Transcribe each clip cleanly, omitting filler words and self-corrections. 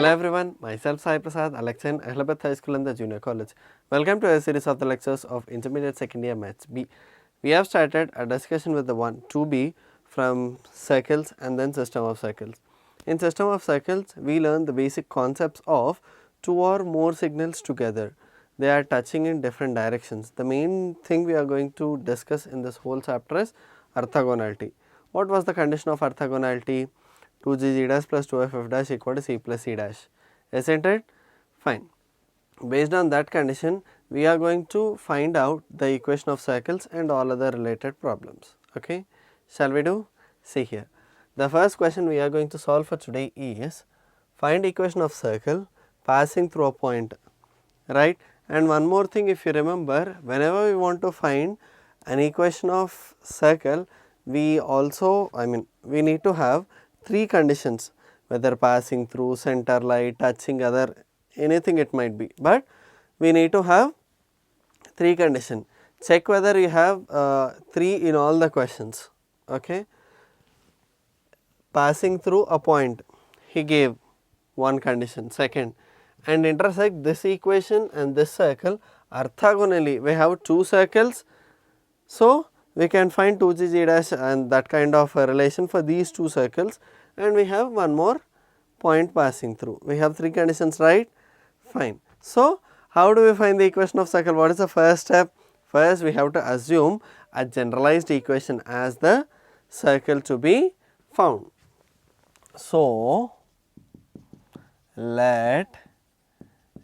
Hello everyone, myself Sai Prasad, a lecturer in Ahmedabad High School and the Junior College. Welcome to a series of the lectures of Intermediate Second Year Maths B. We have started a discussion with the 2B from circles and then system of circles. In system of circles, we learn the basic concepts of two or more signals together. They are touching in different directions. The main thing we are going to discuss in this whole chapter is orthogonality. What was the condition of orthogonality? 2gg dash plus 2ff dash equal to c plus c dash, isn't it? Fine. Based on that condition, we are going to find out the equation of circles and all other related problems. Okay, shall we do? See here. The first question we are going to solve for today is find equation of circle passing through a point, right? And one more thing, if you remember, whenever we want to find an equation of circle, we also, we need to have three conditions, whether passing through, center line, touching other, anything it might be, but we need to have three conditions. Check whether you have three in all the questions. Okay, passing through a point, he gave one condition. Second, and intersect this equation and this circle orthogonally. We have two circles, so we can find 2gg dash and that kind of a relation for these two circles, and we have one more point passing through. We have three conditions, right? Fine. So, how do we find the equation of circle? What is the first step? First, we have to assume a generalized equation as the circle to be found. So, let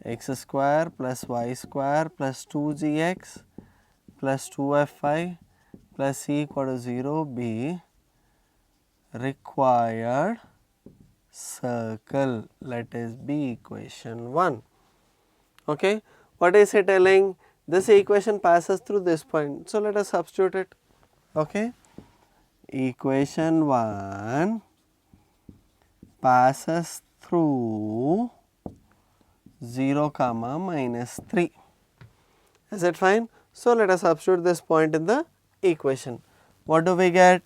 x square plus y square plus 2gx plus 2fy plus c equal to 0 be required circle. Let us be equation 1. Okay, what is it telling? This equation passes through this point, so let us substitute it. Okay, equation 1 passes through 0 comma minus 3. Is it fine? So let us substitute this point in the equation. What do we get?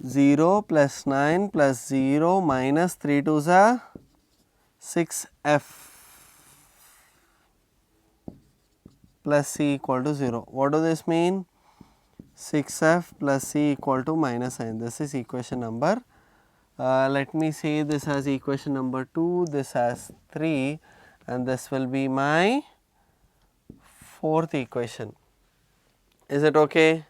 0 plus 9 plus 0 minus 3 to the 6f plus c equal to 0. What does this mean? 6f plus c equal to minus 9. This is equation number, let me say this as equation number 2, this as 3, and this will be my fourth equation. Is it okay?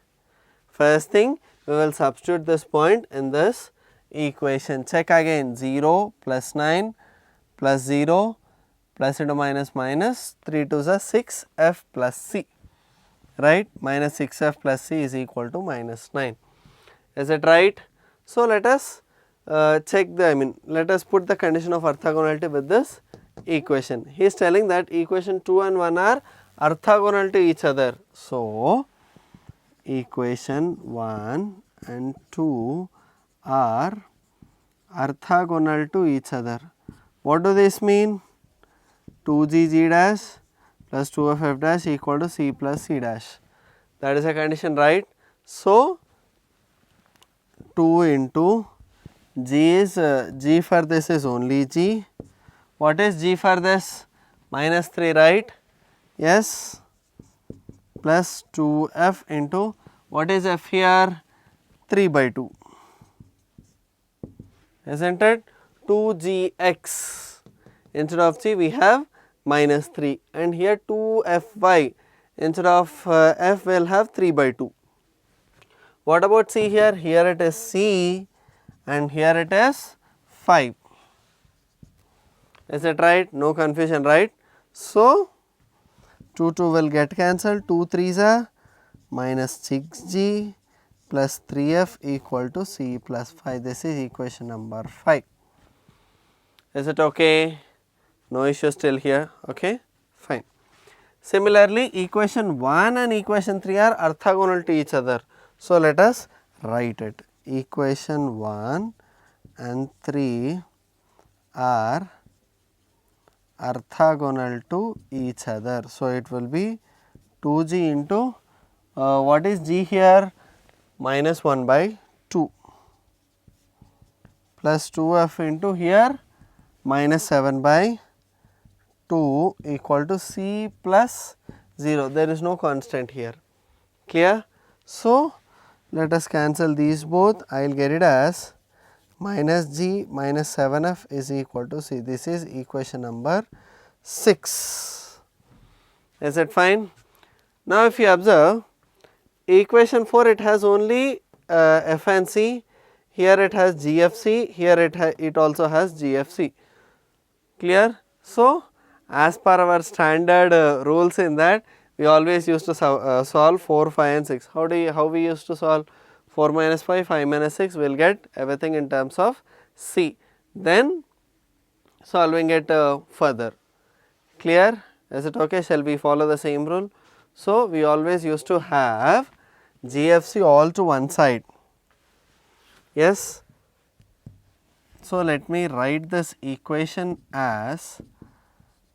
First thing, we will substitute this point in this equation. Check again, 0 plus 9 plus 0 plus into minus minus 3 to the 6f plus c, right? Minus 6f plus c is equal to minus 9. Is it right? So let us check the, let us put the condition of orthogonality with this equation. He is telling that equation 2 and 1 are orthogonal to each other. So, equation 1 and 2 are orthogonal to each other. What do this mean? 2gg dash plus 2ff dash equal to c plus c dash. That is a condition, right? So, 2 into g is g for this is only g. What is g for this? Minus 3, right? Yes, plus 2f into what is f here? 3 by 2, isn't it? 2gx, instead of g we have minus 3, and here 2fy, instead of f we will have 3 by 2. What about c here? Here it is c and here it is 5. Is it right? No confusion, right? So, 2 will get cancelled, 2 3s are minus 6g plus 3f equal to c plus 5. This is equation number 5. Is it okay? No issue still here, okay? Fine. Similarly, equation 1 and equation 3 are orthogonal to each other. So, let us write it. Equation 1 and 3 are orthogonal to each other. So, it will be 2g into what is g here? Minus 1 by 2 plus 2f into here minus 7 by 2 equal to C plus 0. There is no constant here. Clear? So, let us cancel these both. I will get it as minus G minus 7F is equal to C. This is equation number 6. Is it fine? Now, if you observe equation 4, it has only F and C. Here it has GFC. Here it also has GFC. Clear? So, as per our standard rules in that, we always used to solve 4, 5 and 6. How we used to solve 4 minus 5, 5 minus 6, we will get everything in terms of C. Then solving it further. Clear? Is it okay? Shall we follow the same rule? So, we always used to have GFC all to one side. Yes. So, let me write this equation as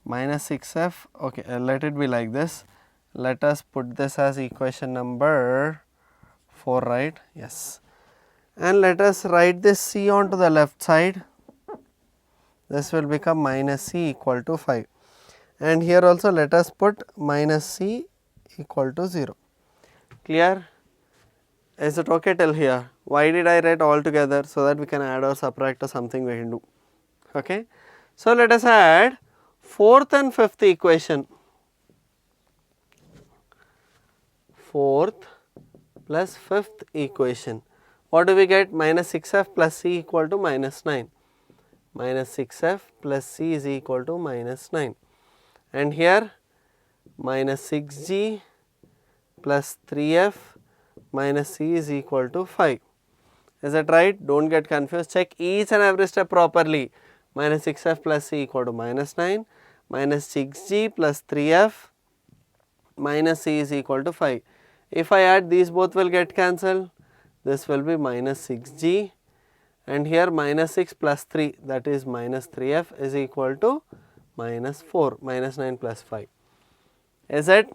minus 6F. Okay, let it be like this. Let us put this as equation number 4, right? Yes. And let us write this C onto the left side. This will become minus C equal to 5. And here also let us put minus C equal to 0. Clear? Is it okay till here? Why did I write all together? So that we can add or subtract or something we can do. Okay. So, let us add 4th and 5th equation. 4th plus 5th equation. What do we get? Minus 6F plus C equal to minus 9. Minus 6F plus C is equal to minus 9. And here minus 6G plus 3F minus C is equal to 5. Is that right? Do not get confused. Check each and every step properly. Minus 6F plus C equal to minus 9. Minus 6G plus 3F minus C is equal to 5. If I add, these both will get cancelled. This will be minus 6G, and here minus 6 plus 3, that is minus 3F is equal to minus 4, minus 9 plus 5. Is it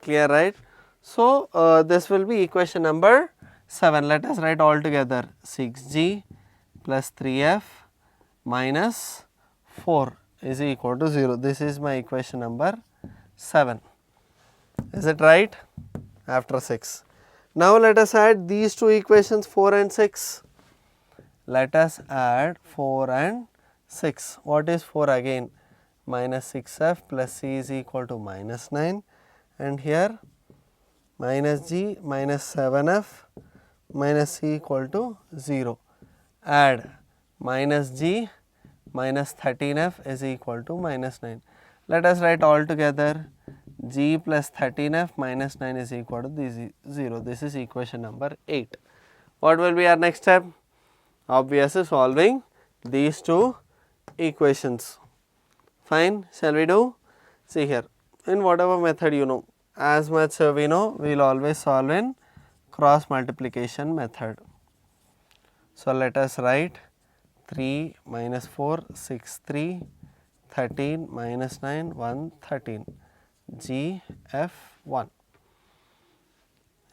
clear, right? So, this will be equation number 7. Let us write all together. 6G plus 3F minus 4 is equal to 0. This is my equation number 7. Is it right? After 6. Now, let us add these two equations 4 and 6. Let us add 4 and 6. What is 4 again? Minus 6F plus C is equal to minus 9, and here minus G minus 7F minus C equal to 0. Add minus G minus 13F is equal to minus 9. Let us write all together. G plus 13F minus 9 is equal to this 0. This is equation number 8. What will be our next step? Obviously solving these two equations. Fine. Shall we do? See here, in whatever method you know, as much we know, we will always solve in cross multiplication method. So, let us write 3 minus 4, 6, 3, 13 minus 9, 1, 13. G F 1.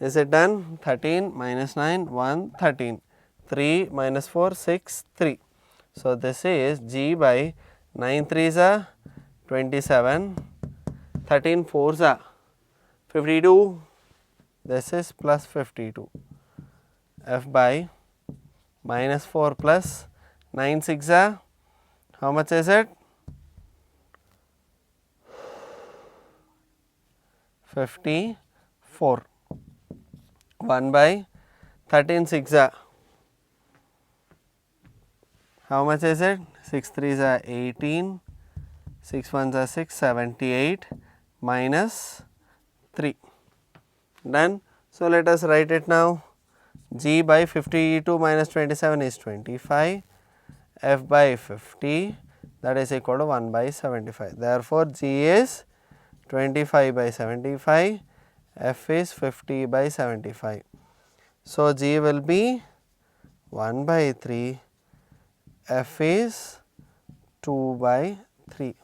Is it done? 13 minus 9, 1, 13. 3 minus 4, 6, 3. So, this is G by 9 3s are 27, 13 4s are 52. This is plus 52. F by minus 4 plus 9 6 are, how much is it? 54. 1 by 13 6 are, how much is it? 6 3s are 18, 6 1s are 6, 78 minus 3. Done. So, let us write it now. G by 52 minus 27 is 25, F by 50, that is equal to 1 by 75. Therefore, G is 25 by 75, F is 50 by 75. So, G will be 1 by 3, F is 2 by 3.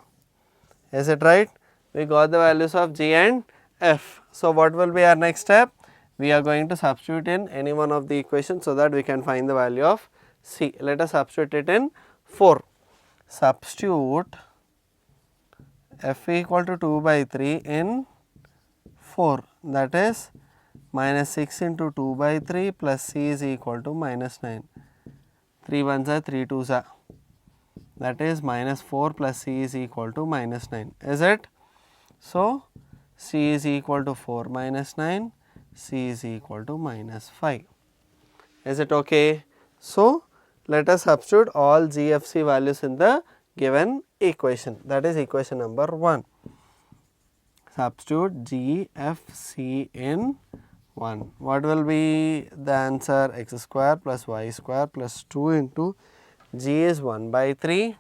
Is it right? We got the values of G and F. So, what will be our next step? We are going to substitute in any one of the equations so that we can find the value of C. Let us substitute it in 4. substitute f equal to 2 by 3 in 4, that is minus 6 into 2 by 3 plus c is equal to minus 9. 3 ones are 3 twos are, that is minus 4 plus c is equal to minus 9, is it? So, c is equal to 4 minus 9, c is equal to minus 5. Is it okay? So, let us substitute all GFC values in the given equation, that is equation number 1. Substitute GFC in 1. What will be the answer? X square plus y square plus 2 into G is 1 by 3,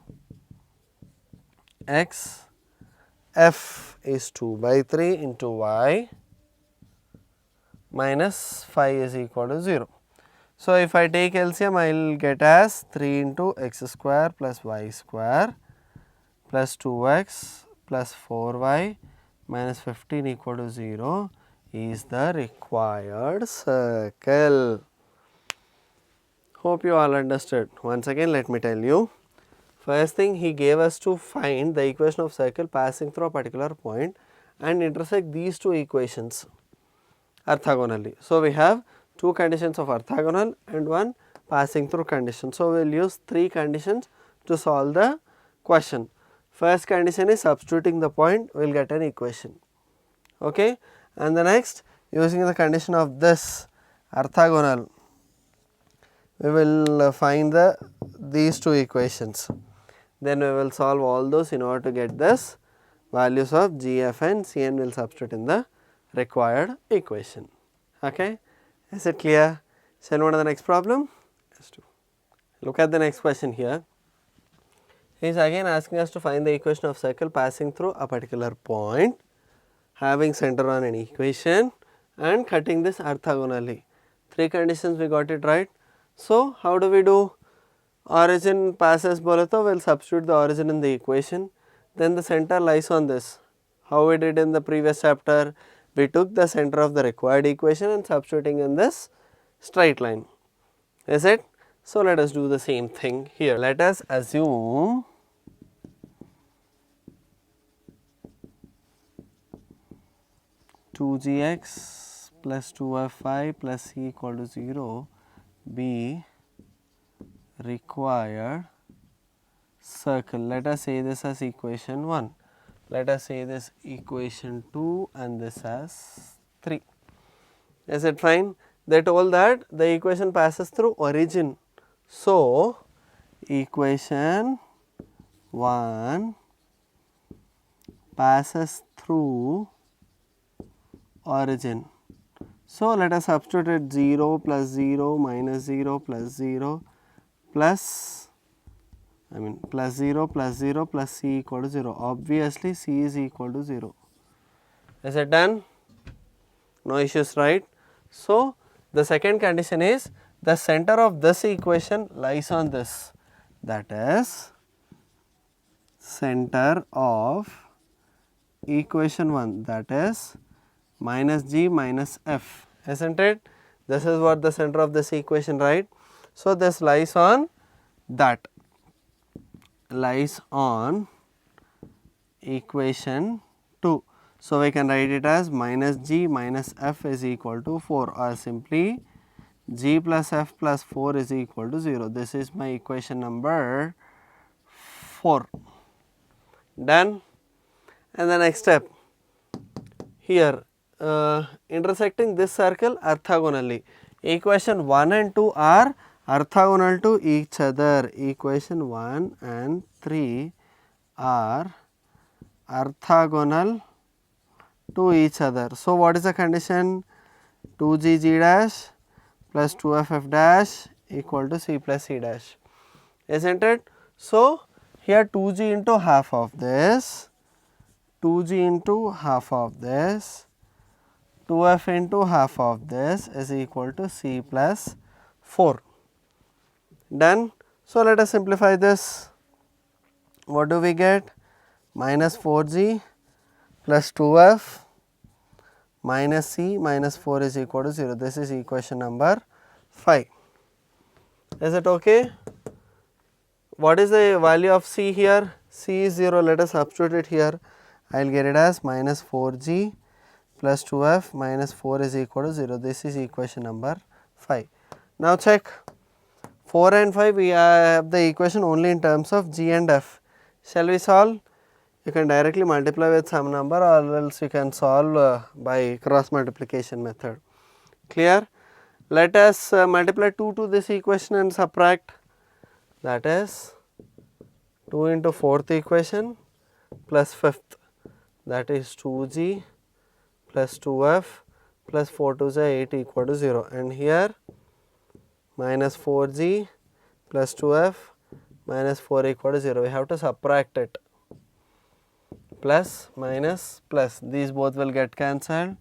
X, F is 2 by 3 into y minus 5 is equal to 0. So, if I take LCM, I will get as 3 into x square plus y square plus 2x plus 4y minus 15 equal to 0 is the required circle. Hope you all understood. Once again, let me tell you. First thing, he gave us to find the equation of circle passing through a particular point and intersect these two equations orthogonally. So, we have two conditions of orthogonal and one passing through condition. So, we will use three conditions to solve the question. First condition is substituting the point, we will get an equation, okay. And the next, using the condition of this orthogonal, we will find these two equations. Then we will solve all those in order to get this values of G, F and C, and we will substitute in the required equation, okay. Is it clear? Shall we move to the next problem? Yes, look at the next question here. He is again asking us to find the equation of circle passing through a particular point, having center on an equation and cutting this orthogonally. Three conditions we got it right. So, how do we do? Origin passes bole to we will substitute the origin in the equation, then the center lies on this. How we did in the previous chapter? We took the center of the required equation and substituting in this straight line, is it? So, let us do the same thing here. Let us assume two gx plus 2fy plus c equal to 0 be required circle. Let us say this as equation 1. Let us say this equation 2 and this as 3. Is it fine? They told that the equation passes through origin. So, equation 1 passes through origin. So, let us substitute it 0 plus 0 minus 0 plus 0 plus plus 0 plus 0 plus c equal to 0. Obviously, c is equal to 0. Is it done? No issues, right? So, the second condition is the center of this equation lies on this, that is center of equation 1, that is minus g minus f, isn't it? This is what the center of this equation, right? So, this lies on that, lies on equation 2. So, we can write it as minus g minus f is equal to 4, or simply g plus f plus 4 is equal to 0. This is my equation number 4. Done. And the next step here, intersecting this circle orthogonally. Equation 1 and 2 are orthogonal to each other. Equation 1 and 3 are orthogonal to each other. So, what is the condition? 2g dash plus 2f dash equal to c plus c dash, isn't it? So, here 2g into half of this, 2g into half of this, 2f into half of this is equal to c plus 4. Done. So, let us simplify this. What do we get? Minus 4g plus 2f minus c minus 4 is equal to 0. This is equation number 5. Is it okay? what is the value of c here? C is 0, let us substitute it here. I will get it as minus 4g plus 2f minus 4 is equal to 0. This is equation number 5. Now check 4 and 5, we have the equation only in terms of g and f. Shall we solve? You can directly multiply with some number or else you can solve by cross multiplication method. Clear? Let us multiply 2 to this equation and subtract, that is 2 into 4th equation plus 5th, that is 2g plus 2f plus 4 to the 8 equal to 0, and here minus 4g plus 2f minus 4 equal to 0. We have to subtract it, plus minus plus, these both will get cancelled.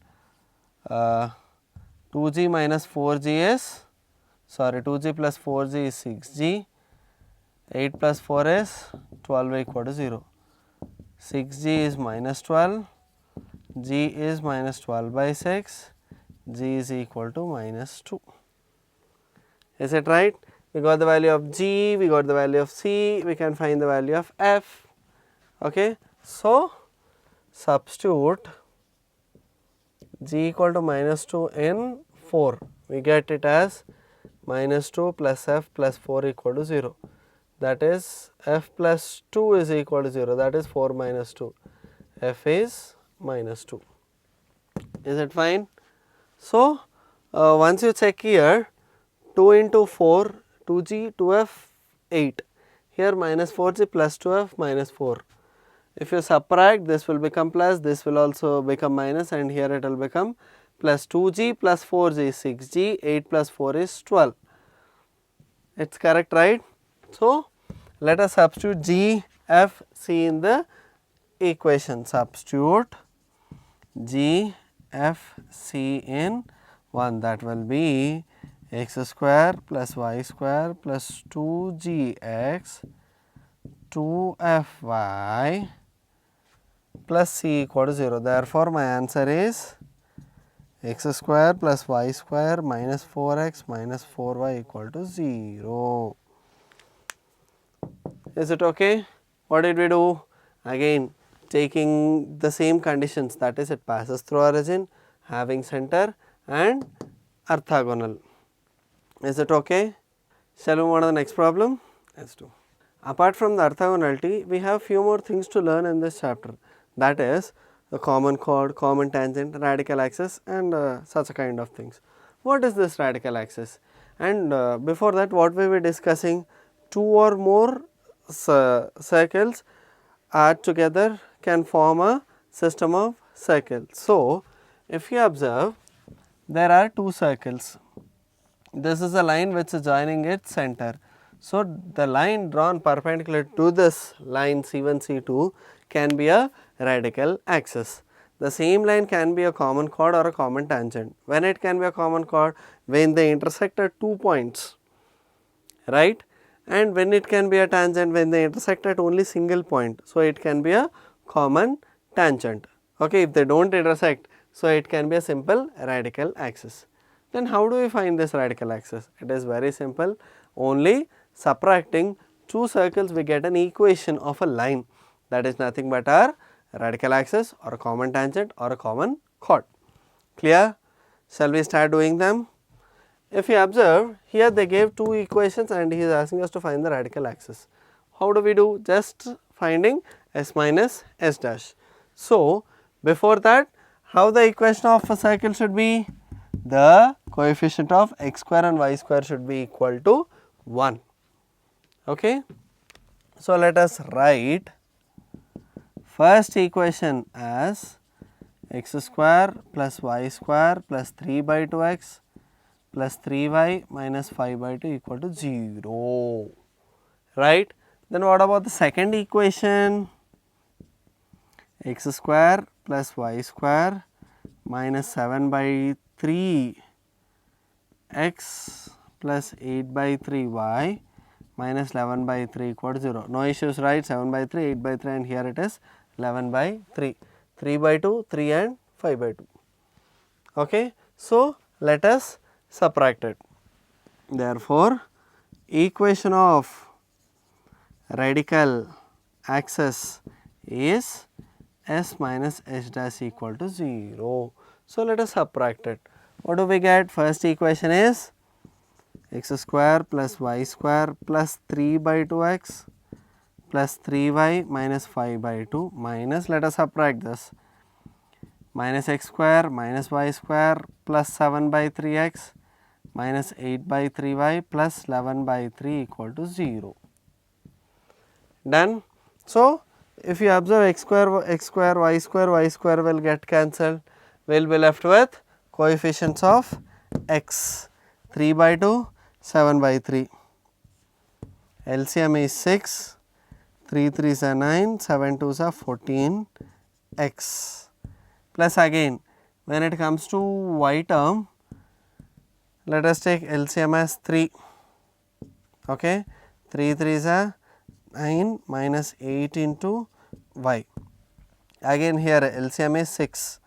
2g minus 4g is, sorry, 2g plus 4g is 6g, 8 plus 4 is 12 equal to 0. 6g is minus 12, g is minus 12 by 6, g is equal to minus 2. Is it right? We got the value of g, we got the value of c, we can find the value of f. Okay. So, substitute g equal to minus 2 in 4, we get it as minus 2 plus f plus 4 equal to 0, that is f plus 2 is equal to 0, that is 4 minus 2, f is minus 2. Is it fine? So, once you check here, 2 into 4, 2g, 2f, 8, here minus 4g plus 2f minus 4. If you subtract, this will become plus, this will also become minus, and here it will become plus 2g plus 4g is 6g, 8 plus 4 is 12. It is correct, right? So, let us substitute g, f, c in the equation. Substitute g, f, c in 1, that will be x square plus y square plus 2gx 2fy plus c equal to 0. Therefore, my answer is x square plus y square minus 4x minus 4y equal to 0. Is it okay? What did we do? Again, taking the same conditions, that is, it passes through origin, having center and orthogonal. Is it okay? Shall we move on to the next problem? Let's do. Apart from the orthogonality, we have few more things to learn in this chapter, that is the common chord, common tangent, radical axis, and such a kind of things. What is this radical axis? And before that, what we were discussing, two or more circles add together can form a system of circles. So, if you observe, there are two circles. This is a line which is joining its center. So, the line drawn perpendicular to this line C1, C2 can be a radical axis. The same line can be a common chord or a common tangent. When it can be a common chord? When they intersect at 2 points, right? And when it can be a tangent? When they intersect at only single point. So, it can be a common tangent. Okay, if they do not intersect, so it can be a simple radical axis. Then how do we find this radical axis? It is very simple, only subtracting two circles we get an equation of a line, that is nothing but our radical axis or a common tangent or a common chord. Clear? Shall we start doing them? If you observe, here they gave two equations and he is asking us to find the radical axis. How do we do? Just finding s minus s dash. So, before that, how the equation of a circle should be? The coefficient of x square and y square should be equal to 1. Okay. So, let us write first equation as x square plus y square plus 3 by 2x plus 3y minus 5 by 2 equal to 0, right. Then what about the second equation? X square plus y square minus 7 by 3 x plus 8 by 3 y minus 11 by 3 equal to 0. No issues, right? 7 by 3, 8 by 3, and here it is 11 by 3, 3 by 2, 3 and 5 by 2. Okay. So, let us subtract it. Therefore, equation of radical axis is s minus h dash equal to 0. So, let us subtract it. What do we get? First equation is x square plus y square plus 3 by 2x plus 3y minus 5 by 2 minus, let us subtract this, minus x square minus y square plus 7 by 3x minus 8 by 3y plus 11 by 3 equal to 0. Done. So, if you observe x square, y square will get cancelled. We will be left with coefficients of x 3 by 2, 7 by 3. LCM is 6, 3 3s are 9, 7 2s are 14 x plus again when it comes to y term, let us take LCM as 3, okay. 3 3s are 9 minus 8 into y. Again here LCM is 6,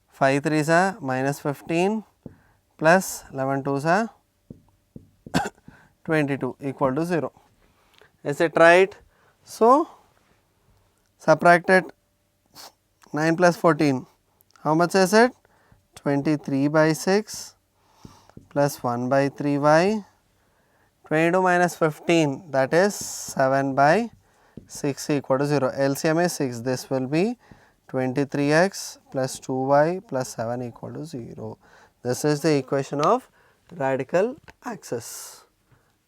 5 3s are minus 15 plus 11 2s are 22 equal to 0. Is it right? So, subtracted 9 plus 14, how much is it? 23 by 6 plus 1 by 3 y, 22 minus 15, that is 7 by 6 equal to 0. LCM is 6, this will be 23x plus 2y plus 7 equal to 0. This is the equation of radical axis.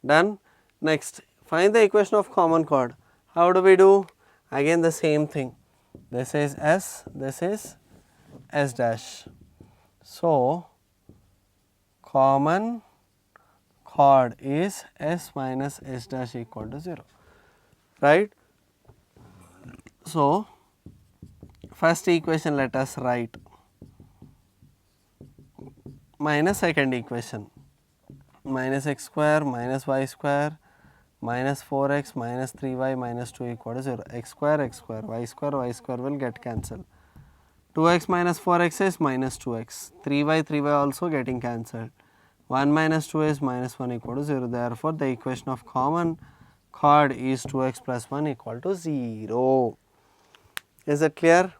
Done. Next, find the equation of common chord. How do we do? Again the same thing. This is S, this is S dash. So, common chord is S minus S dash equal to 0, right. So, first equation let us write minus second equation, minus x square minus y square minus 4x minus 3y minus 2 equal to 0, x square y square will get cancelled, 2x minus 4x is minus 2x, 3y also getting cancelled, 1 minus 2 is minus 1 equal to 0, therefore, the equation of common chord is 2x plus 1 equal to 0. Is it clear?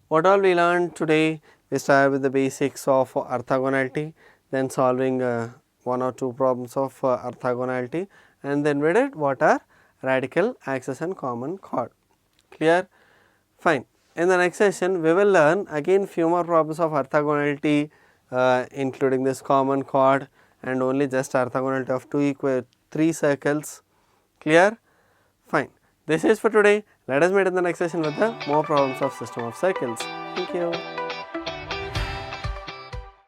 What all we learned today? We started with the basics of orthogonality, then solving one or two problems of orthogonality, and then we did what are radical axis and common chord. Clear? Fine. In the next session, we will learn again few more problems of orthogonality, including this common chord and only just orthogonality of three circles. Clear? Fine. This is for today. Let us meet in the next session with the more problems of system of circles. Thank you.